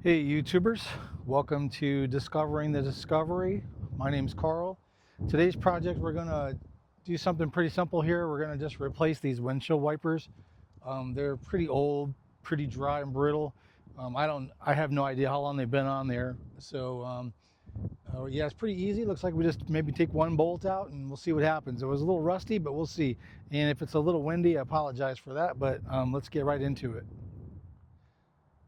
Hey YouTubers, welcome to Discovering the Discovery. My name's Carl. Today's project, we're gonna do something pretty simple here. We're gonna just replace these windshield wipers. They're pretty old, pretty dry and brittle. I have no idea how long they've been on there. So yeah, it's pretty easy. Looks like we just maybe take one bolt out and we'll see what happens. It was a little rusty, but we'll see. And if it's a little windy, I apologize for that, but let's get right into it.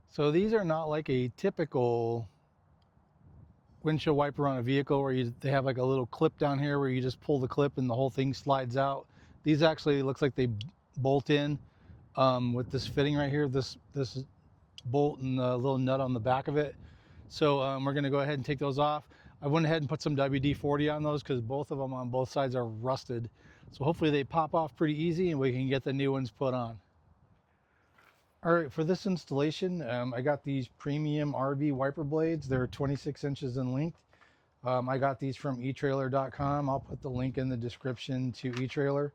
So these are not like a typical windshield wiper on a vehicle where they have like a little clip down here where you just pull the clip and the whole thing slides out. These actually looks like they bolt in with this fitting right here, this bolt and the little nut on the back of it. So we're going to go ahead and take those off. I went ahead and put some WD-40 on those because both of them on both sides are rusted. So hopefully they pop off pretty easy and we can get the new ones put on. All right, for this installation, I got these premium RV wiper blades. They're 26 inches in length. I got these from eTrailer.com. I'll put the link in the description to eTrailer.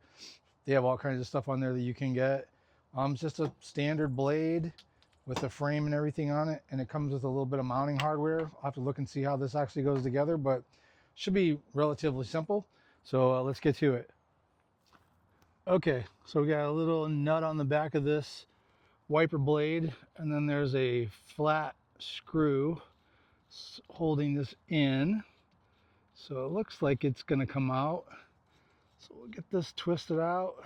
They have all kinds of stuff on there that you can get. It's just a standard blade with a frame and everything on it, and it comes with a little bit of mounting hardware. I'll have to look and see how this actually goes together, but should be relatively simple. So let's get to it. Okay, so we got a little nut on the back of this wiper blade, and then there's a flat screw holding this in, so it looks like it's going to come out. So we'll get this twisted out.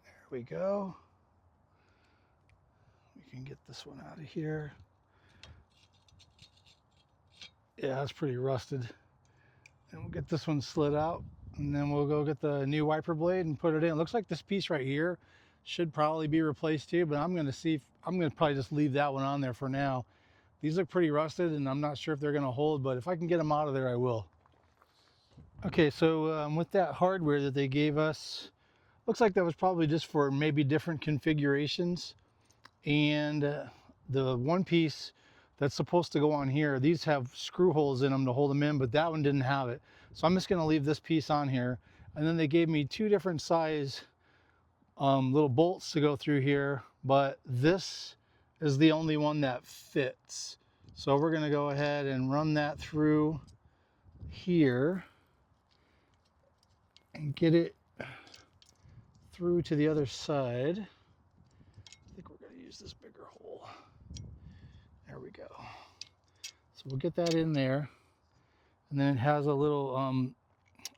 There we go. We can get this one out of here. Yeah, that's pretty rusted. And we'll get this one slid out, and then we'll go get the new wiper blade and put it in. It looks like this piece right here should probably be replaced too, but I'm going to probably just leave that one on there for now. These look pretty rusted and I'm not sure if they're going to hold, but if I can get them out of there, I will. Okay, so with that hardware that they gave us, looks like that was probably just for maybe different configurations. And the one piece that's supposed to go on here, these have screw holes in them to hold them in, but that one didn't have it. So I'm just going to leave this piece on here. And then they gave me two different size little bolts to go through here, but this is the only one that fits. So we're going to go ahead and run that through here and get it through to the other side. I think we're going to use this bigger hole. There we go. So we'll get that in there, and then it has a little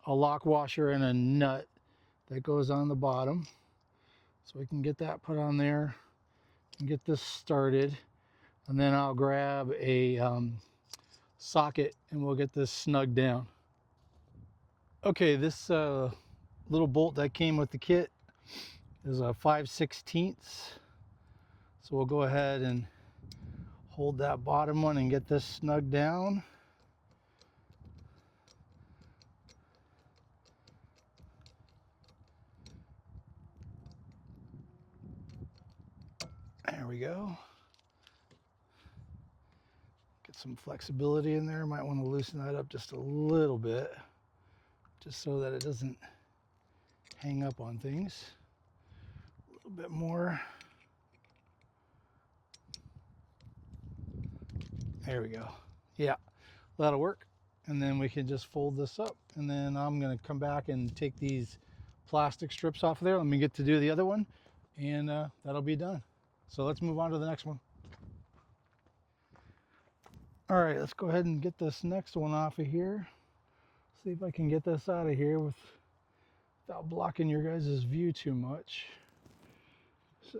a lock washer and a nut that goes on the bottom, so we can get that put on there and get this started. And then I'll grab a socket and we'll get this snugged down. Okay, this little bolt that came with the kit is a 5/16. So we'll go ahead and hold that bottom one and get this snugged down. There we go. Get some flexibility in there. Might want to loosen that up just a little bit, just so that it doesn't hang up on things. A little bit more. There we go. Yeah, that'll work. And then we can just fold this up, and then I'm going to come back and take these plastic strips off of there. Let me get to do the other one, and that'll be done. So let's move on to the next one. All right, let's go ahead and get this next one off of here. See if I can get this out of here without blocking your guys' view too much. So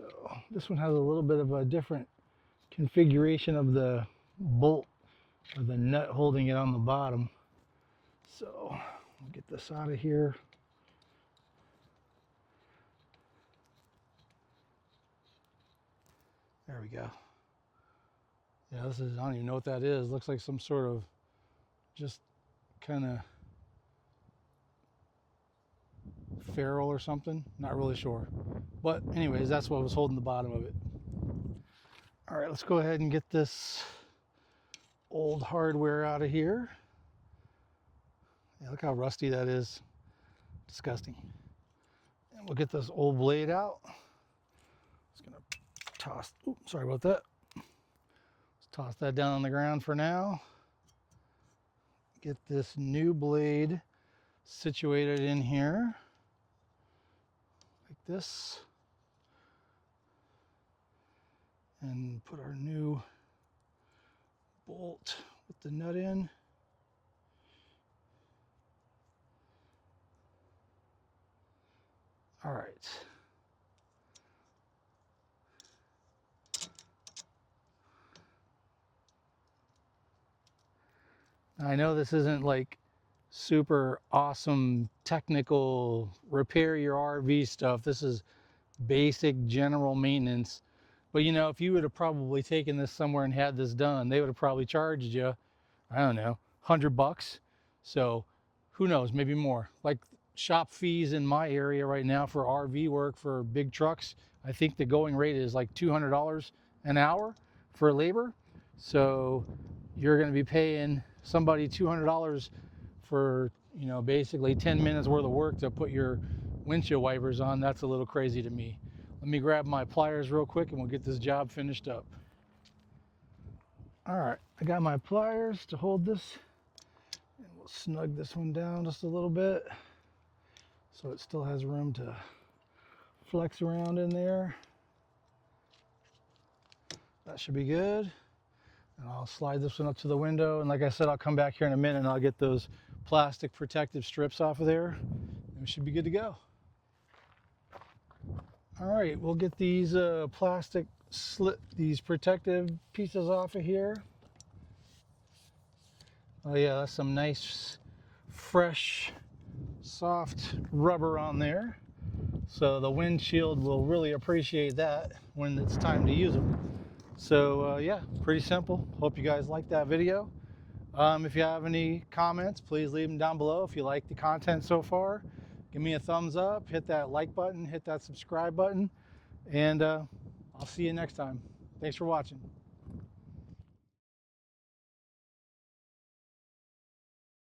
this one has a little bit of a different configuration of the bolt or the nut holding it on the bottom. So we'll get this out of here. There we go. Yeah, this is, I don't even know what that is. Looks like some sort of just kind of ferrule or something. Not really sure. But anyways, that's what was holding the bottom of it. All right, let's go ahead and get this old hardware out of here. Yeah, look how rusty that is. Disgusting. And we'll get this old blade out. Just gonna toss, oops, sorry about that. Let's toss that down on the ground for now. Get this new blade situated in here, like this. And put our new bolt with the nut in. All right. I know this isn't like super awesome technical repair your RV stuff. This is basic general maintenance. But you know, if you would have probably taken this somewhere and had this done, they would have probably charged you, I don't know, $100. So who knows, maybe more. Like shop fees in my area right now for RV work for big trucks, I think the going rate is like $200 an hour for labor. So you're going to be paying somebody $200 for, you know, basically 10 minutes worth of work to put your windshield wipers on. That's a little crazy to me. Let me grab my pliers real quick and we'll get this job finished up. All right, I got my pliers to hold this, and we'll snug this one down just a little bit so it still has room to flex around in there. That should be good. And I'll slide this one up to the window, and like I said, I'll come back here in a minute and I'll get those plastic protective strips off of there, and we should be good to go. All right, we'll get these plastic these protective pieces off of here. Oh yeah, that's some nice, fresh, soft rubber on there. So the windshield will really appreciate that when it's time to use them. So yeah, pretty simple. Hope you guys liked that video. If you have any comments, please leave them down below. If you like the content so far, give me a thumbs up, hit that like button, hit that subscribe button, and I'll see you next time. Thanks for watching.